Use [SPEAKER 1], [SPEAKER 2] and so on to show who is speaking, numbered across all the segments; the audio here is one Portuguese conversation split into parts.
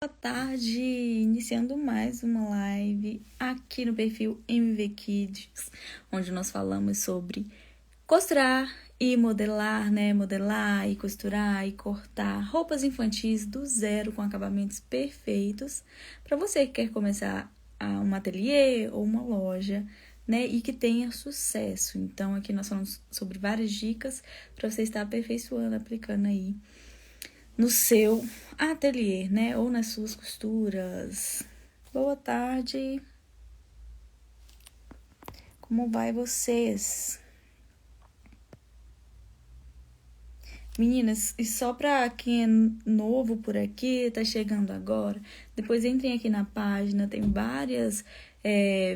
[SPEAKER 1] Boa tarde, iniciando mais uma live aqui no perfil MV Kids, onde nós falamos sobre costurar e modelar, né? Modelar e costurar e cortar roupas infantis do zero com acabamentos perfeitos para você que quer começar um ateliê ou uma loja, né? E que tenha sucesso. Então, aqui nós falamos sobre várias dicas para você estar aperfeiçoando, aplicando aí no seu ateliê, né? Ou nas suas costuras. Boa tarde. Como vai vocês? Meninas, e só para quem é novo por aqui, tá chegando agora, depois entrem aqui na página, tem várias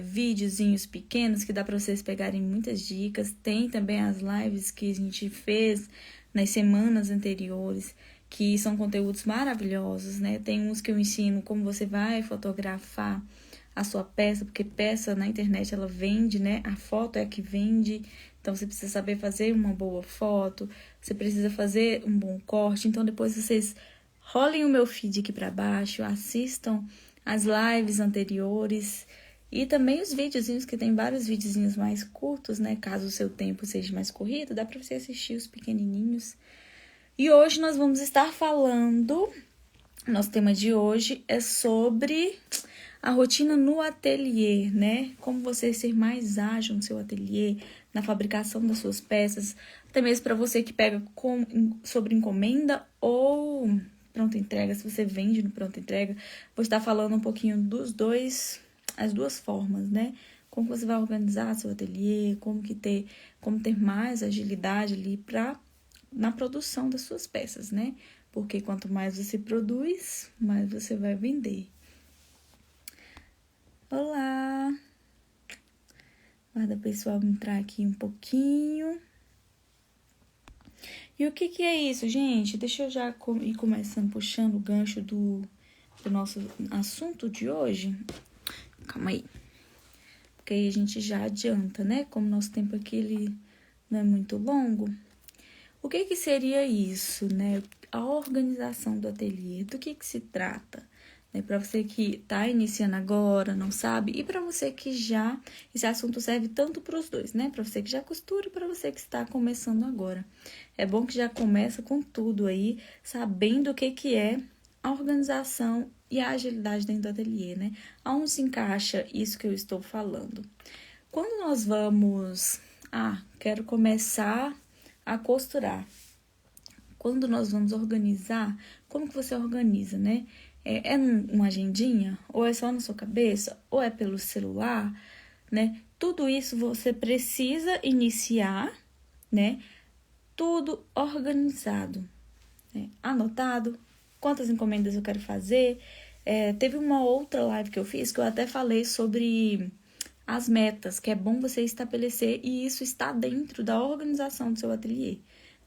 [SPEAKER 1] videozinhos pequenos que dá para vocês pegarem muitas dicas. Tem também as lives que a gente fez nas semanas anteriores, que são conteúdos maravilhosos, né? Tem uns que eu ensino como você vai fotografar a sua peça, porque peça na internet ela vende, né? A foto é a que vende, então você precisa saber fazer uma boa foto, você precisa fazer um bom corte. Então depois vocês rolem o meu feed aqui para baixo, assistam as lives anteriores e também os videozinhos, que tem vários videozinhos mais curtos, né? Caso o seu tempo seja mais corrido, dá para você assistir os pequenininhos. E hoje nós vamos estar falando, nosso tema de hoje é sobre a rotina no ateliê, né? Como você ser mais ágil no seu ateliê, na fabricação das suas peças, até mesmo para você que pega sobre encomenda ou pronta entrega, se você vende no pronta entrega. Vou estar falando um pouquinho as duas formas, né? Como você vai organizar seu ateliê, como ter mais agilidade ali na produção das suas peças, né? Porque quanto mais você produz, mais você vai vender. Olá! Guarda o pessoal entrar aqui um pouquinho. E o que é isso, gente? Deixa eu já ir começando, puxando o gancho do nosso assunto de hoje. Calma aí. Porque aí a gente já adianta, né? Como nosso tempo aqui ele não é muito longo. O que seria isso, né? A organização do ateliê, do que se trata? Para você que está iniciando agora, não sabe, e para você que já, esse assunto serve tanto para os dois, né? Para você que já costura e para você que está começando agora. É bom que já começa com tudo aí, sabendo o que é a organização e a agilidade dentro do ateliê, né? Aonde se encaixa isso que eu estou falando? Quando nós vamos, quero começar a costurar. Quando nós vamos organizar, como que você organiza, né? É uma agendinha? Ou é só na sua cabeça? Ou é pelo celular, né? Tudo isso você precisa iniciar, né? Tudo organizado, né? Anotado, quantas encomendas eu quero fazer. Teve uma outra live que eu fiz que eu até falei sobre as metas, que é bom você estabelecer, e isso está dentro da organização do seu ateliê,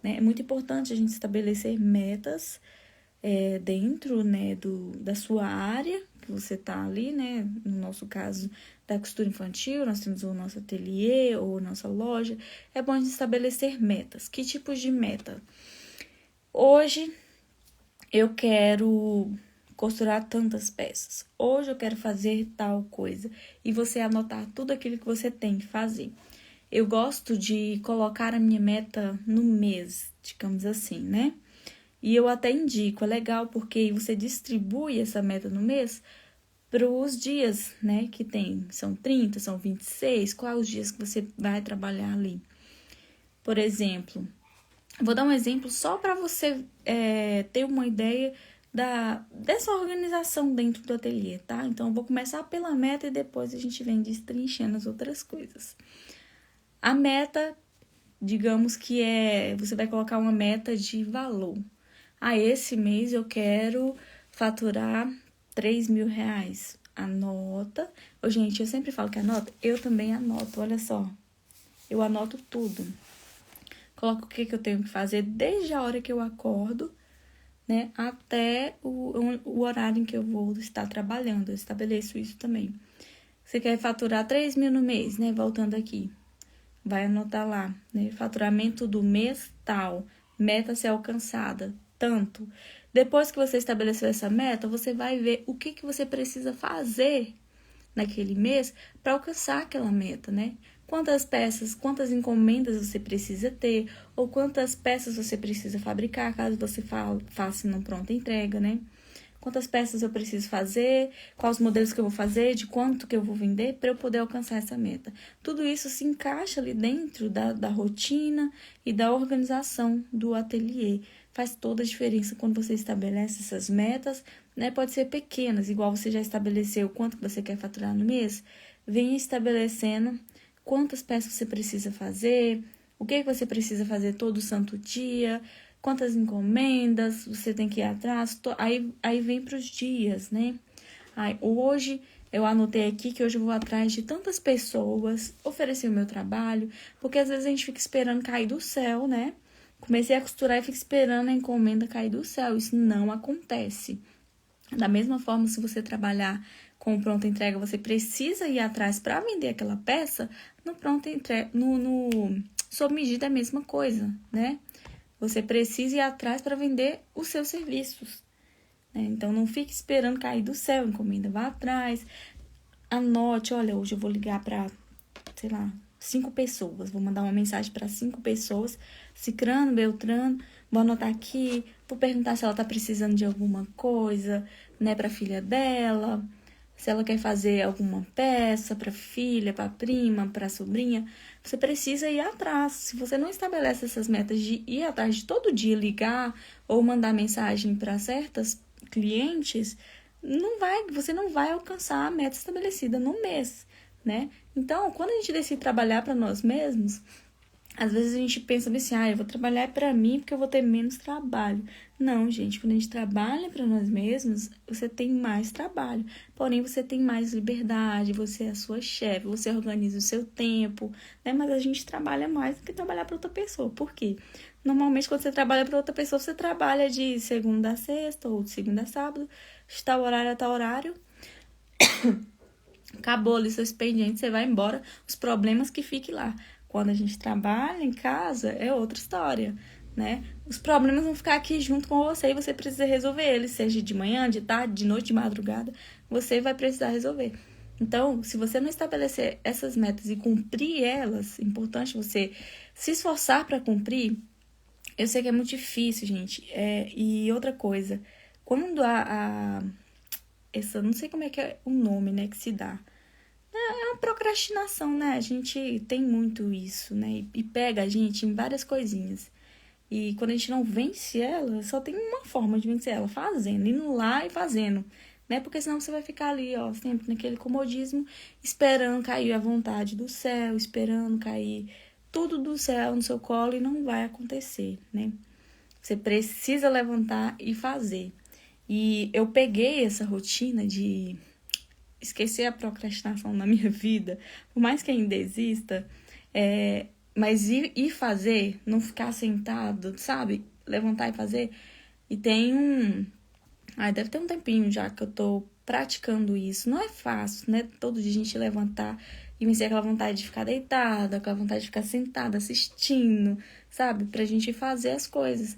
[SPEAKER 1] né? É muito importante a gente estabelecer metas dentro, né, da sua área que você tá ali, né? No nosso caso, da costura infantil, nós temos o nosso ateliê ou nossa loja. É bom a gente estabelecer metas. Que tipos de meta? Hoje eu quero costurar tantas peças. Hoje eu quero fazer tal coisa. E você anotar tudo aquilo que você tem que fazer. Eu gosto de colocar a minha meta no mês, digamos assim, né? E eu até indico, é legal porque você distribui essa meta no mês para os dias, né? Que tem, são 30, são 26, quais os dias que você vai trabalhar ali. Por exemplo, vou dar um exemplo só para você ter uma ideia dessa organização dentro do ateliê, tá? Então, eu vou começar pela meta e depois a gente vem destrinchando as outras coisas. A meta, digamos que você vai colocar uma meta de valor. Esse mês eu quero faturar 3 mil reais. Anota. Gente, eu sempre falo que anota. Eu também anoto, olha só. Eu anoto tudo. Coloco o que eu tenho que fazer desde a hora que eu acordo, né? Até o horário em que eu vou estar trabalhando. Eu estabeleço isso também. Você quer faturar 3 mil no mês, né? Voltando aqui. Vai anotar lá, né? Faturamento do mês tal. Meta a ser alcançada. Tanto. Depois que você estabeleceu essa meta, você vai ver o que você precisa fazer naquele mês para alcançar aquela meta, né? Quantas peças, quantas encomendas você precisa ter, ou quantas peças você precisa fabricar, caso você faça no pronta entrega, né? Quantas peças eu preciso fazer, quais os modelos que eu vou fazer, de quanto que eu vou vender para eu poder alcançar essa meta. Tudo isso se encaixa ali dentro da rotina e da organização do ateliê. Faz toda a diferença quando você estabelece essas metas, né? Pode ser pequenas, igual você já estabeleceu quanto que você quer faturar no mês. Venha estabelecendo quantas peças você precisa fazer, o que você precisa fazer todo santo dia, quantas encomendas você tem que ir atrás, aí vem para os dias, né? Aí, hoje eu anotei aqui que hoje eu vou atrás de tantas pessoas, oferecer o meu trabalho, porque às vezes a gente fica esperando cair do céu, né? Comecei a costurar e fico esperando a encomenda cair do céu, isso não acontece. Da mesma forma, se você trabalhar com pronta entrega, você precisa ir atrás para vender aquela peça, no pronta entrega, sob medida é a mesma coisa, né? Você precisa ir atrás para vender os seus serviços, né? Então, não fique esperando cair do céu, encomenda, vá atrás, anote, olha, hoje eu vou ligar para, sei lá, 5 pessoas, vou mandar uma mensagem para 5 pessoas, Cicrano, Beltrano, vou anotar aqui, vou perguntar se ela tá precisando de alguma coisa, né, para filha dela, se ela quer fazer alguma peça para filha, para prima, para sobrinha. Você precisa ir atrás. Se você não estabelece essas metas de ir atrás de todo dia ligar ou mandar mensagem para certas clientes, você não vai alcançar a meta estabelecida no mês, né? Então, quando a gente decide trabalhar para nós mesmos, às vezes a gente pensa assim, eu vou trabalhar para mim porque eu vou ter menos trabalho. Não, gente, quando a gente trabalha para nós mesmos, você tem mais trabalho. Porém, você tem mais liberdade, você é a sua chefe, você organiza o seu tempo, né? Mas a gente trabalha mais do que trabalhar para outra pessoa. Por quê? Normalmente, quando você trabalha para outra pessoa, você trabalha de segunda a sexta ou de segunda a sábado, de tal horário a tal horário. Acabou ali seu expediente, você vai embora, os problemas que fiquem lá. Quando a gente trabalha em casa, é outra história, né? Os problemas vão ficar aqui junto com você e você precisa resolver eles, seja de manhã, de tarde, de noite, de madrugada, você vai precisar resolver. Então, se você não estabelecer essas metas e cumprir elas, é importante você se esforçar para cumprir. Eu sei que é muito difícil, gente. E outra coisa, quando essa, não sei como é que é o nome, né, que se dá. É uma procrastinação, né? A gente tem muito isso, né? E pega a gente em várias coisinhas. E quando a gente não vence ela, só tem uma forma de vencer ela, fazendo, indo lá e fazendo, né? Porque senão você vai ficar ali, ó, sempre naquele comodismo, esperando cair a vontade do céu, esperando cair tudo do céu no seu colo e não vai acontecer, né? Você precisa levantar e fazer. E eu peguei essa rotina de esquecer a procrastinação na minha vida, por mais que ainda exista, mas ir fazer, não ficar sentado, sabe? Levantar e fazer. E tem deve ter um tempinho já que eu tô praticando isso. Não é fácil, né? Todo dia a gente levantar e vencer aquela vontade de ficar deitada, aquela vontade de ficar sentada, assistindo, sabe? Pra gente fazer as coisas.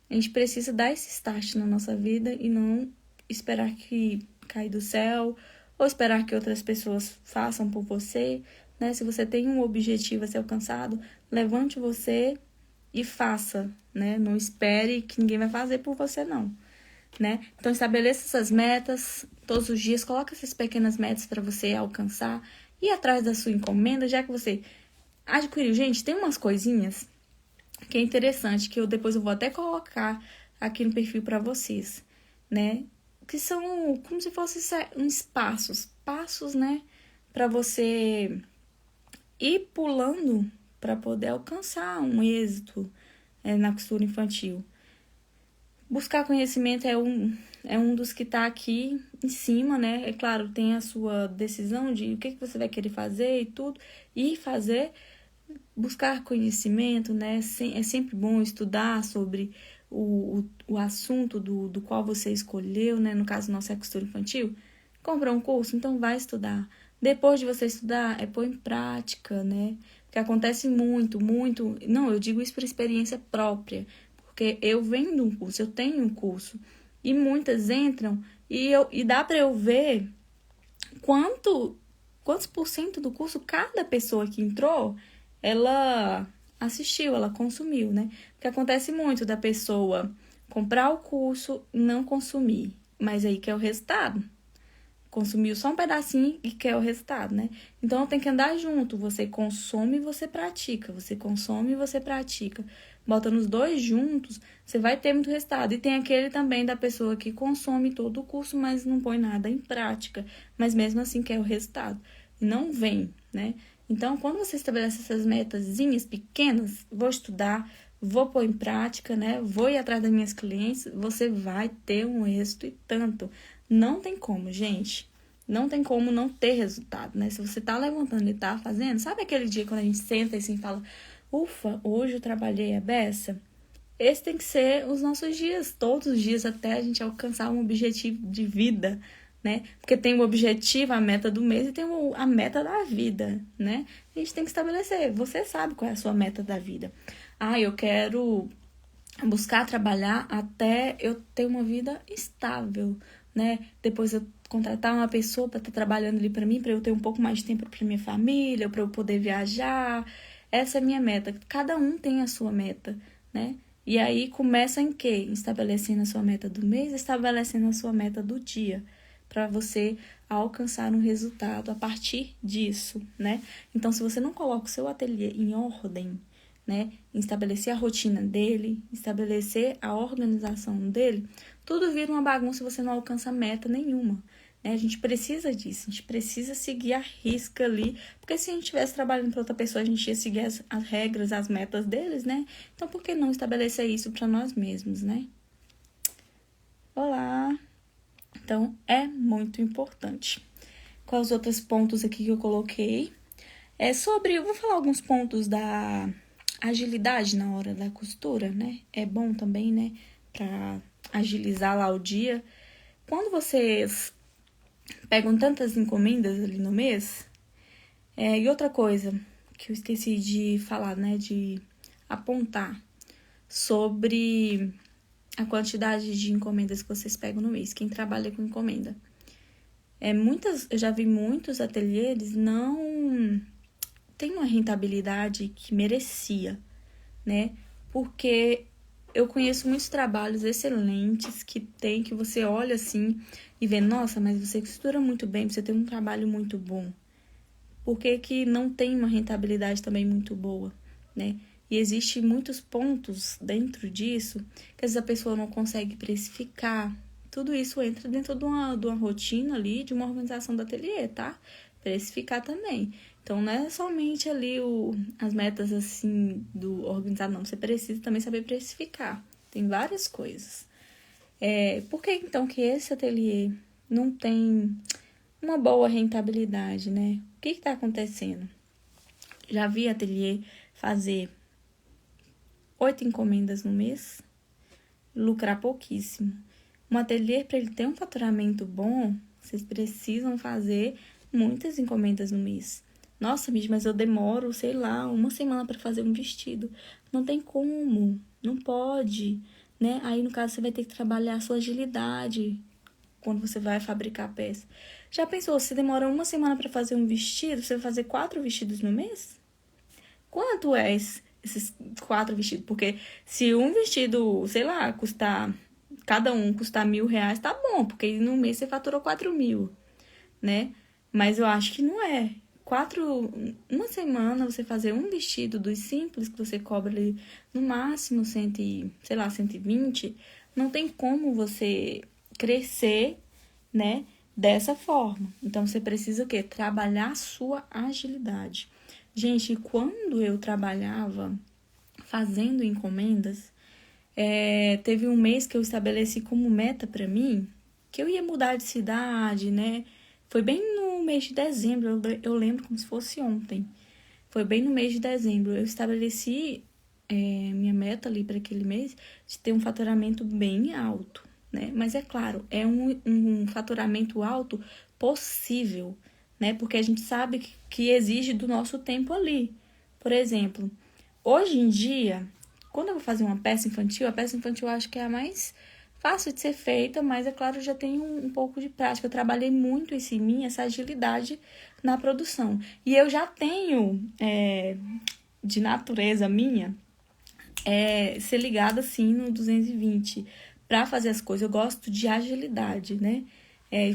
[SPEAKER 1] A gente precisa dar esse start na nossa vida e não esperar que caia do céu ou esperar que outras pessoas façam por você, né? Se você tem um objetivo a ser alcançado, levante você e faça, né? Não espere que ninguém vai fazer por você, não, né? Então, estabeleça essas metas todos os dias, coloque essas pequenas metas para você alcançar, ir atrás da sua encomenda, já que você adquiriu. Gente, tem umas coisinhas que é interessante, que depois eu vou até colocar aqui no perfil para vocês, né? Que são como se fossem uns passos, né? Para você ir pulando para poder alcançar um êxito na costura infantil. Buscar conhecimento é um dos que tá aqui em cima, né? É claro, tem a sua decisão de o que você vai querer fazer e tudo, e fazer. Buscar conhecimento, né? É sempre bom estudar sobre o assunto do qual você escolheu, né? No caso, nosso é costura infantil. Comprar um curso, então vai estudar. Depois de você estudar, pôr em prática, né? Porque acontece muito. Não, eu digo isso por experiência própria. Porque eu venho de um curso, eu tenho um curso, E muitas entram e dá para eu ver quantos por cento do curso cada pessoa que entrou, ela assistiu, ela consumiu, né? Porque acontece muito da pessoa comprar o curso e não consumir, mas aí quer o resultado. Consumiu só um pedacinho e quer o resultado, né? Então, tem que andar junto. Você consome e você pratica. Você consome e você pratica. Bota nos dois juntos, você vai ter muito resultado. E tem aquele também da pessoa que consome todo o curso, mas não põe nada em prática. Mas mesmo assim quer o resultado. E não vem, né? Então, quando você estabelece essas metazinhas pequenas, vou estudar, vou pôr em prática, né? Vou ir atrás das minhas clientes, você vai ter um êxito e tanto. Não tem como, gente. Não tem como não ter resultado, né? Se você tá levantando e tá fazendo, sabe aquele dia quando a gente senta e assim fala, ufa, hoje eu trabalhei a beça? Esse tem que ser os nossos dias, todos os dias, até a gente alcançar um objetivo de vida, né? Porque tem o objetivo, a meta do mês e tem a meta da vida, né? A gente tem que estabelecer. Você sabe qual é a sua meta da vida. Ah, eu quero buscar trabalhar até eu ter uma vida estável, né? Depois eu contratar uma pessoa para estar trabalhando ali para mim, para eu ter um pouco mais de tempo para minha família, para eu poder viajar. Essa é a minha meta. Cada um tem a sua meta, né? E aí começa em quê? Estabelecendo a sua meta do mês, estabelecendo a sua meta do dia, para você alcançar um resultado a partir disso, né? Então, se você não coloca o seu ateliê em ordem, né, estabelecer a rotina dele, estabelecer a organização dele, tudo vira uma bagunça e você não alcança meta nenhuma, né? A gente precisa disso, a gente precisa seguir a risca ali, porque se a gente estivesse trabalhando para outra pessoa, a gente ia seguir as regras, as metas deles, né? Então, por que não estabelecer isso para nós mesmos, né? Olá! Então, é muito importante. Quais os outros pontos aqui que eu coloquei? Eu vou falar alguns pontos da agilidade na hora da costura, né? É bom também, né? Pra agilizar lá o dia. Quando vocês pegam tantas encomendas ali no mês, e outra coisa que eu esqueci de falar, né? De apontar sobre a quantidade de encomendas que vocês pegam no mês. Quem trabalha com encomenda. Eu já vi muitos ateliês não tem uma rentabilidade que merecia, né? Porque eu conheço muitos trabalhos excelentes que você olha assim e vê, nossa, mas você costura muito bem, você tem um trabalho muito bom. Por que não tem uma rentabilidade também muito boa, né? E existem muitos pontos dentro disso que às vezes a pessoa não consegue precificar. Tudo isso entra dentro de uma rotina ali, de uma organização do ateliê, tá? Precificar também. Então, não é somente ali as metas, assim, do organizado, não. Você precisa também saber precificar. Tem várias coisas. Por que, então, que esse ateliê não tem uma boa rentabilidade, né? O que está acontecendo? Já vi ateliê fazer 8 encomendas no mês, lucrar pouquíssimo. Um ateliê, para ele ter um faturamento bom, vocês precisam fazer muitas encomendas no mês. Nossa, mas eu demoro, sei lá, uma semana para fazer um vestido. Não tem como, não pode, né? Aí, no caso, você vai ter que trabalhar a sua agilidade quando você vai fabricar a peça. Já pensou, se demora uma semana para fazer um vestido, você vai fazer 4 vestidos no mês? Quanto é esses 4 vestidos? Porque se um vestido, sei lá, cada um custar R$1.000, tá bom, porque no mês você faturou 4.000, né? Mas eu acho que não é. Uma semana você fazer um vestido dos simples que você cobra ali no máximo 120, não tem como você crescer, né, dessa forma. Então, você precisa o quê? Trabalhar a sua agilidade. Gente, quando eu trabalhava fazendo encomendas, teve um mês que eu estabeleci como meta para mim que eu ia mudar de cidade, né? Foi bem no mês de dezembro, eu lembro como se fosse ontem. Foi bem no mês de dezembro. Eu estabeleci minha meta ali para aquele mês de ter um faturamento bem alto, né? Mas é claro, é um faturamento alto possível, né? Porque a gente sabe que exige do nosso tempo ali. Por exemplo, hoje em dia, quando eu vou fazer uma peça infantil, a peça infantil eu acho que é a mais fácil de ser feita, mas é claro, eu já tenho um pouco de prática. Eu trabalhei muito isso em mim, essa agilidade na produção. E eu já tenho, de natureza minha, ser ligada assim no 220 para fazer as coisas. Eu gosto de agilidade, né?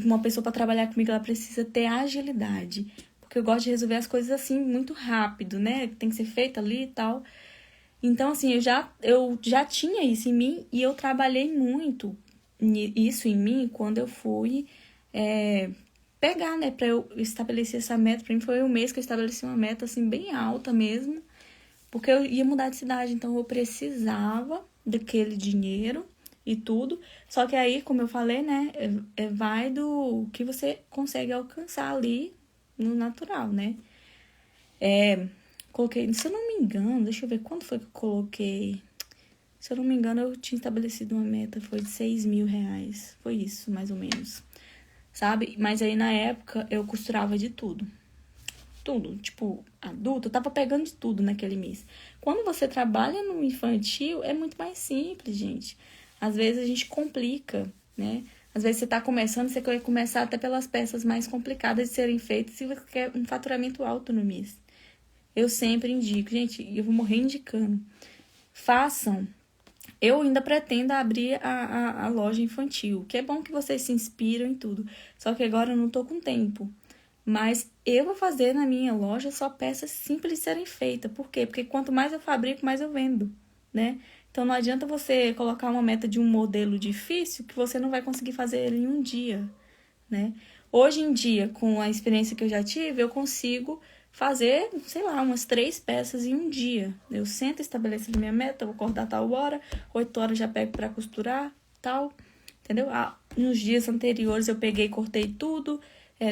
[SPEAKER 1] Uma pessoa para trabalhar comigo, ela precisa ter agilidade, porque eu gosto de resolver as coisas assim muito rápido, né? Tem que ser feito ali e tal. Então, assim, eu já tinha isso em mim e eu trabalhei muito isso em mim quando eu fui pegar, né, pra eu estabelecer essa meta. Pra mim foi um mês que eu estabeleci uma meta, assim, bem alta mesmo, porque eu ia mudar de cidade, então eu precisava daquele dinheiro e tudo. Só que aí, como eu falei, né, vai do que você consegue alcançar ali no natural, né? Coloquei, se eu não me engano, deixa eu ver quando foi que eu coloquei. Se eu não me engano, eu tinha estabelecido uma meta, foi de 6.000 reais. Foi isso, mais ou menos. Sabe? Mas aí na época eu costurava de tudo. Tudo. Tipo, adulta, eu tava pegando de tudo naquele mês. Quando você trabalha no infantil, é muito mais simples, gente. Às vezes a gente complica, né? Às vezes você tá começando, você quer começar até pelas peças mais complicadas de serem feitas e você quer um faturamento alto no mês. Eu sempre indico, gente, eu vou morrer indicando. Façam. Eu ainda pretendo abrir a loja infantil, que é bom que vocês se inspiram em tudo. Só que agora eu não tô com tempo. Mas eu vou fazer na minha loja só peças simples de serem feitas. Por quê? Porque quanto mais eu fabrico, mais eu vendo, né? Então não adianta você colocar uma meta de um modelo difícil que você não vai conseguir fazer ele em um dia, né? Hoje em dia, com a experiência que eu já tive, eu consigo fazer, sei lá, umas 3 peças em um dia. Eu sento, estabeleço a minha meta, vou acordar tal hora, 8 horas já pego para costurar, tal, entendeu? Nos dias anteriores eu peguei, cortei tudo,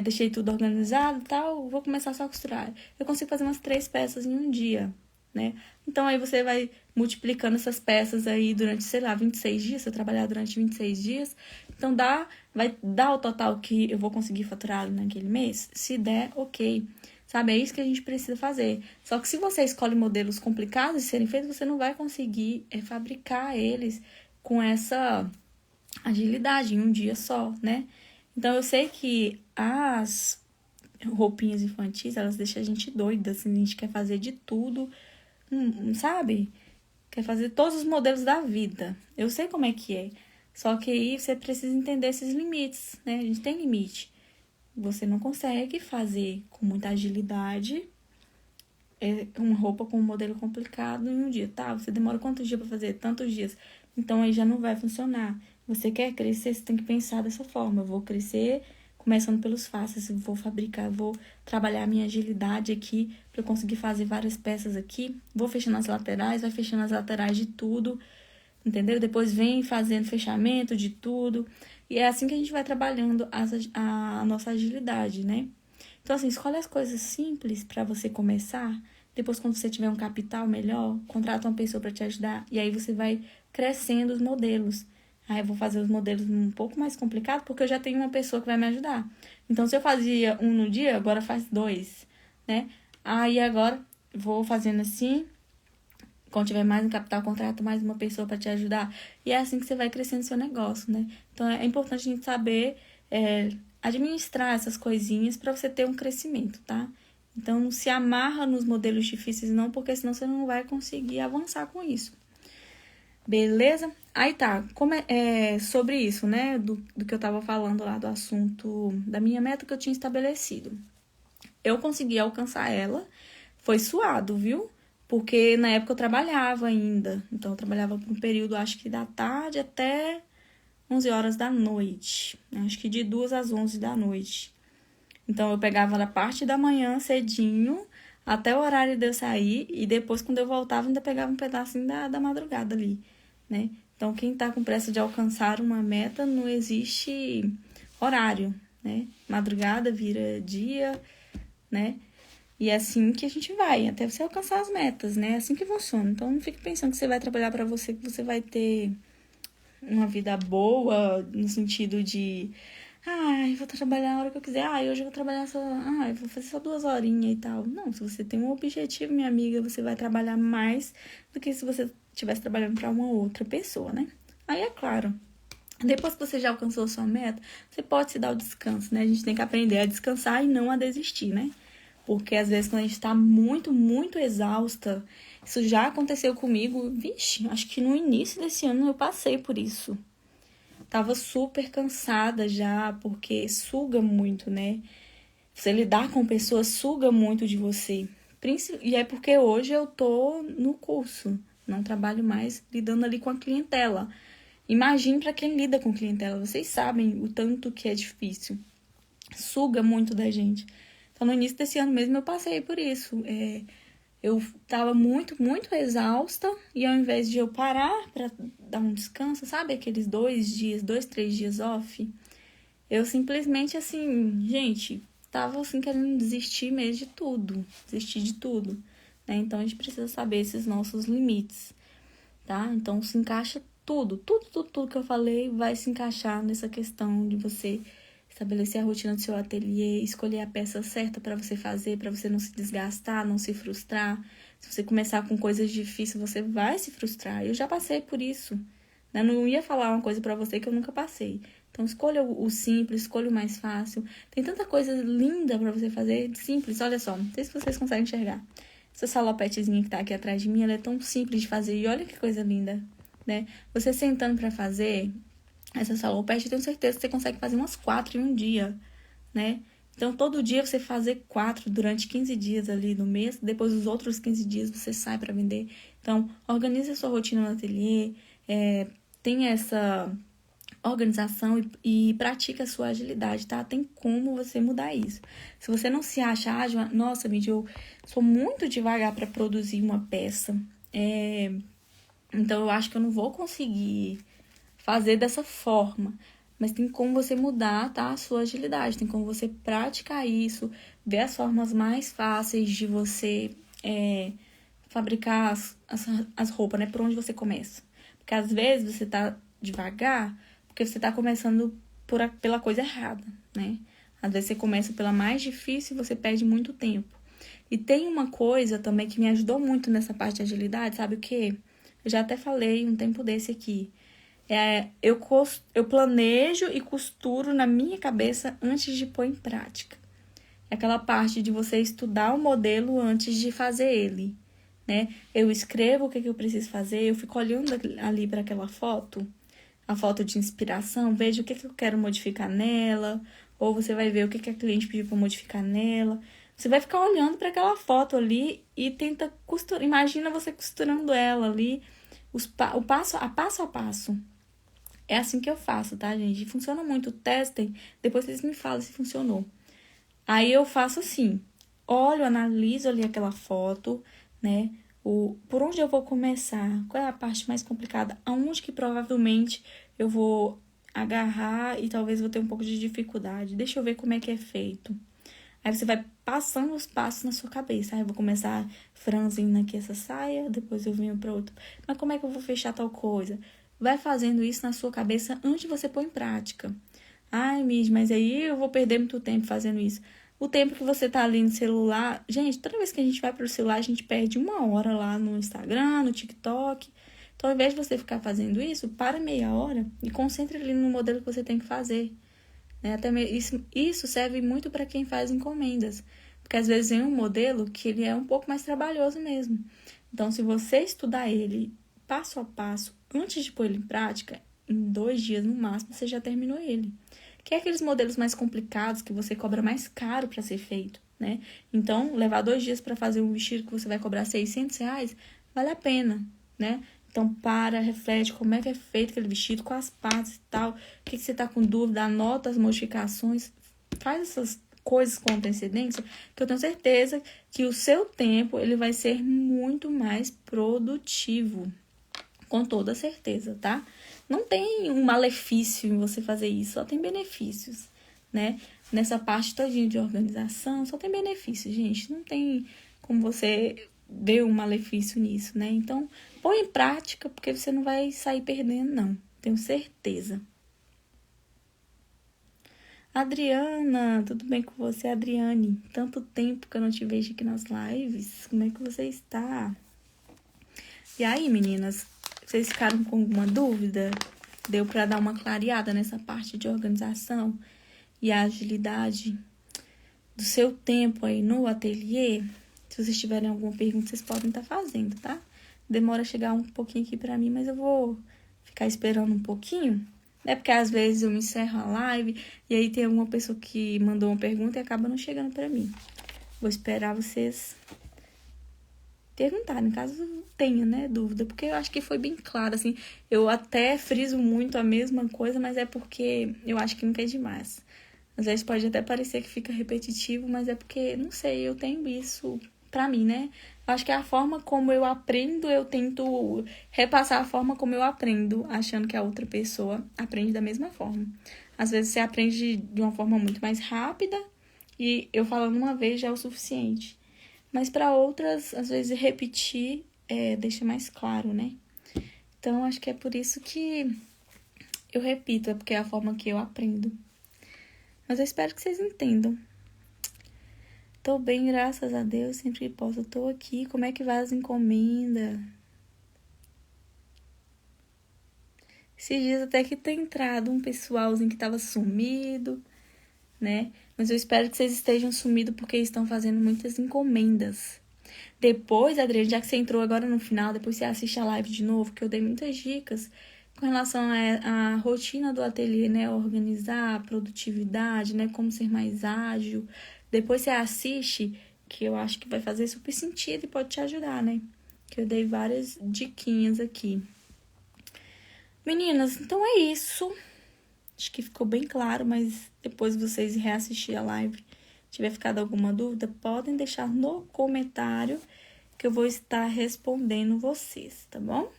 [SPEAKER 1] deixei tudo organizado, tal, vou começar só a costurar. Eu consigo fazer umas 3 peças em um dia, né? Então aí você vai multiplicando essas peças aí durante, sei lá, 26 dias, se eu trabalhar durante 26 dias, então vai dar o total que eu vou conseguir faturar naquele mês? Se der, ok. Sabe, é isso que a gente precisa fazer. Só que se você escolhe modelos complicados de serem feitos, você não vai conseguir fabricar eles com essa agilidade em um dia só, né? Então, eu sei que as roupinhas infantis, elas deixam a gente doida, assim, a gente quer fazer de tudo, sabe? Quer fazer todos os modelos da vida. Eu sei como é que é. Só que aí você precisa entender esses limites, né? A gente tem limite. Você não consegue fazer com muita agilidade uma roupa com um modelo complicado em um dia, tá? Você demora quantos dias para fazer? Tantos dias. Então aí já não vai funcionar. Você quer crescer, você tem que pensar dessa forma. Eu vou crescer começando pelos fáceis, vou fabricar, vou trabalhar a minha agilidade aqui para eu conseguir fazer várias peças aqui. Vou fechando as laterais, vai fechando as laterais de tudo, entendeu? Depois vem fazendo fechamento de tudo. E é assim que a gente vai trabalhando a nossa agilidade, né? Então, assim, escolhe as coisas simples para você começar. Depois, quando você tiver um capital melhor, contrata uma pessoa para te ajudar. E aí você vai crescendo os modelos. Aí eu vou fazer os modelos um pouco mais complicados, porque eu já tenho uma pessoa que vai me ajudar. Então, se eu fazia um no dia, agora faz 2, né? Aí agora vou fazendo assim. Quando tiver mais um capital, contrata mais uma pessoa para te ajudar. E é assim que você vai crescendo seu negócio, né? Então, é importante a gente saber administrar essas coisinhas para você ter um crescimento, tá? Então, não se amarra nos modelos difíceis não, porque senão você não vai conseguir avançar com isso. Beleza? Aí tá, como sobre isso, né? Do que eu tava falando lá, do assunto da minha meta que eu tinha estabelecido. Eu consegui alcançar ela, foi suado, viu? Porque na época eu trabalhava ainda. Então, eu trabalhava por um período, acho que da tarde até 11 horas da noite. Acho que de 2 às 11 da noite. Então, eu pegava na parte da manhã cedinho, até o horário de eu sair. E depois, quando eu voltava, ainda pegava um pedacinho da madrugada ali, né? Então, quem tá com pressa de alcançar uma meta, não existe horário, né? Madrugada vira dia, né? E é assim que a gente vai, até você alcançar as metas, né? É assim que funciona. Então, não fique pensando que você vai trabalhar para você, que você vai ter uma vida boa, no sentido de... Ai, vou trabalhar a hora que eu quiser. Ai, hoje eu vou trabalhar só... Ai, vou fazer só 2 horinhas e tal. Não, se você tem um objetivo, minha amiga, você vai trabalhar mais do que se você estivesse trabalhando para uma outra pessoa, né? Aí, é claro, Depois que você já alcançou a sua meta, você pode se dar o descanso, né? A gente tem que aprender a descansar e não a desistir, né? Porque às vezes quando a gente tá muito, muito exausta, isso já aconteceu comigo, vixe, acho que no início desse ano eu passei por isso. Tava super cansada já, porque suga muito, né? Você lidar com pessoas suga muito de você. E é porque hoje eu tô no curso, não trabalho mais lidando ali com a clientela. Imagine para quem lida com clientela, vocês sabem o tanto que é difícil. Suga muito da gente. Então, no início desse ano mesmo, eu passei por isso. Eu tava muito, muito exausta e ao invés de eu parar para dar um descanso, sabe? Aqueles 2, 3 dias off, eu simplesmente, assim, gente, tava assim querendo desistir mesmo de tudo. Desistir de tudo, né? Então, a gente precisa saber esses nossos limites, tá? Então, se encaixa tudo que eu falei vai se encaixar nessa questão de você estabelecer a rotina do seu ateliê, escolher a peça certa para você fazer, para você não se desgastar, não se frustrar. Se você começar com coisas difíceis, você vai se frustrar. Eu já passei por isso, né? Não ia falar uma coisa para você que eu nunca passei. Então, escolha o simples, escolha o mais fácil. Tem tanta coisa linda para você fazer, simples. Olha só, não sei se vocês conseguem enxergar. Essa salopetezinha que tá aqui atrás de mim, ela é tão simples de fazer. E olha que coisa linda, né? Você sentando para fazer essa salopete, eu tenho certeza que você consegue fazer umas 4 em um dia, né? Então, todo dia você fazer 4 durante 15 dias ali no mês, depois os outros 15 dias você sai para vender. Então, organize a sua rotina no ateliê, tenha essa organização e pratique a sua agilidade, tá? Tem como você mudar isso. Se você não se acha ágil, nossa, Mídia, eu sou muito devagar para produzir uma peça, então eu acho que eu não vou conseguir fazer dessa forma. Mas tem como você mudar, tá? A sua agilidade. Tem como você praticar isso, ver as formas mais fáceis de você fabricar as roupas, né? Por onde você começa. Porque às vezes você tá devagar porque você tá começando pela coisa errada, né? Às vezes você começa pela mais difícil e você perde muito tempo. E tem uma coisa também que me ajudou muito nessa parte de agilidade, sabe o quê? Eu já até falei um tempo desse aqui. Eu planejo e costuro na minha cabeça antes de pôr em prática. É aquela parte de você estudar o modelo antes de fazer ele, né? Eu escrevo o que eu preciso fazer, eu fico olhando ali para aquela foto, a foto de inspiração, vejo o que eu quero modificar nela, ou você vai ver o que a cliente pediu para modificar nela. Você vai ficar olhando para aquela foto ali e tenta costurar. Imagina você costurando ela ali, a passo a passo. É assim que eu faço, tá, gente? Funciona muito. Testem, depois vocês me falam se funcionou. Aí eu faço assim, olho, analiso ali aquela foto, né? Por onde eu vou começar? Qual é a parte mais complicada? Aonde que provavelmente eu vou agarrar e talvez vou ter um pouco de dificuldade? Deixa eu ver como é que é feito. Aí você vai passando os passos na sua cabeça. Aí eu vou começar franzindo aqui essa saia, depois eu venho para outro. Mas como é que eu vou fechar tal coisa? Vai fazendo isso na sua cabeça antes de você pôr em prática. Ai, Miss, mas aí eu vou perder muito tempo fazendo isso. O tempo que você tá ali no celular... Gente, toda vez que a gente vai pro celular, a gente perde 1 hora lá no Instagram, no TikTok. Então, ao invés de você ficar fazendo isso, para meia hora e concentre ali no modelo que você tem que fazer. Né? Isso serve muito para quem faz encomendas. Porque às vezes vem um modelo que ele é um pouco mais trabalhoso mesmo. Então, se você estudar ele passo a passo, antes de pôr ele em prática, em 2 dias no máximo, você já terminou ele. Que é aqueles modelos mais complicados que você cobra mais caro para ser feito, né? Então, levar 2 dias para fazer um vestido que você vai cobrar R$ 600, vale a pena, né? Então, reflete como é que é feito aquele vestido, com as partes e tal. O que você tá com dúvida, anota as modificações, faz essas coisas com antecedência, que eu tenho certeza que o seu tempo ele vai ser muito mais produtivo. Com toda certeza, tá? Não tem um malefício em você fazer isso, só tem benefícios, né? Nessa parte todinha de organização, só tem benefícios, gente. Não tem como você ver um malefício nisso, né? Então, põe em prática, porque você não vai sair perdendo, não. Tenho certeza. Adriana, tudo bem com você, Adriane? Tanto tempo que eu não te vejo aqui nas lives. Como é que você está? E aí, meninas? Vocês ficaram com alguma dúvida? deu pra dar uma clareada nessa parte de organização e agilidade do seu tempo aí no ateliê. Se vocês tiverem alguma pergunta, vocês podem estar fazendo, tá? Demora a chegar um pouquinho aqui pra mim, mas eu vou ficar esperando um pouquinho. É porque às vezes eu me encerro a live e aí tem alguma pessoa que mandou uma pergunta e acaba não chegando pra mim. Vou esperar vocês perguntarem, caso tenha, né, dúvida. Porque eu acho que foi bem claro, assim. Eu até friso muito a mesma coisa, mas é porque eu acho que nunca é demais. Às vezes pode até parecer que fica repetitivo, mas é porque, não sei, eu tenho isso pra mim, né? Eu acho que é a forma como eu aprendo, eu tento repassar a forma como eu aprendo, achando que a outra pessoa aprende da mesma forma. Às vezes você aprende de uma forma muito mais rápida e eu falando uma vez já é o suficiente. Mas para outras, às vezes repetir deixa mais claro, né? Então, acho que é por isso que eu repito, é porque é a forma que eu aprendo. Mas eu espero que vocês entendam. Tô bem, graças a Deus, sempre que posso, eu tô aqui. Como é que vai as encomendas? Esses dias até que tem entrado um pessoalzinho que tava sumido, né? Mas eu espero que vocês estejam sumidos porque estão fazendo muitas encomendas. Depois, Adriana, já que você entrou agora no final, depois você assiste a live de novo, que eu dei muitas dicas com relação à rotina do ateliê, né? Organizar, a produtividade, né? Como ser mais ágil. Depois você assiste, que eu acho que vai fazer super sentido e pode te ajudar, né? Que eu dei várias diquinhas aqui. Meninas, então é isso. Acho que ficou bem claro, mas depois vocês reassistir a live, tiver ficado alguma dúvida, podem deixar no comentário que eu vou estar respondendo vocês, tá bom?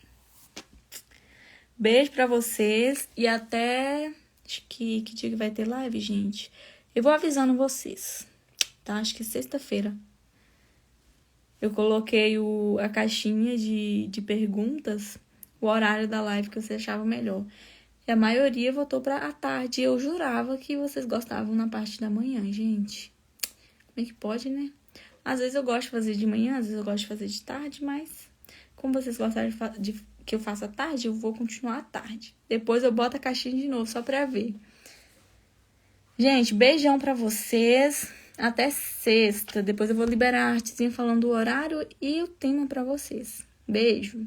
[SPEAKER 1] Beijo pra vocês e até... Acho que dia que vai ter live, gente? Eu vou avisando vocês, tá? Acho que sexta-feira. Eu coloquei a caixinha de perguntas, o horário da live que você achava melhor. E a maioria votou pra à tarde. Eu jurava que vocês gostavam na parte da manhã, gente. Como é que pode, né? Às vezes eu gosto de fazer de manhã, às vezes eu gosto de fazer de tarde, mas como vocês gostaram de que eu faça à tarde, eu vou continuar à tarde. Depois eu boto a caixinha de novo, só pra ver. Gente, beijão pra vocês. Até sexta. Depois eu vou liberar a artezinha falando o horário e o tema pra vocês. Beijo.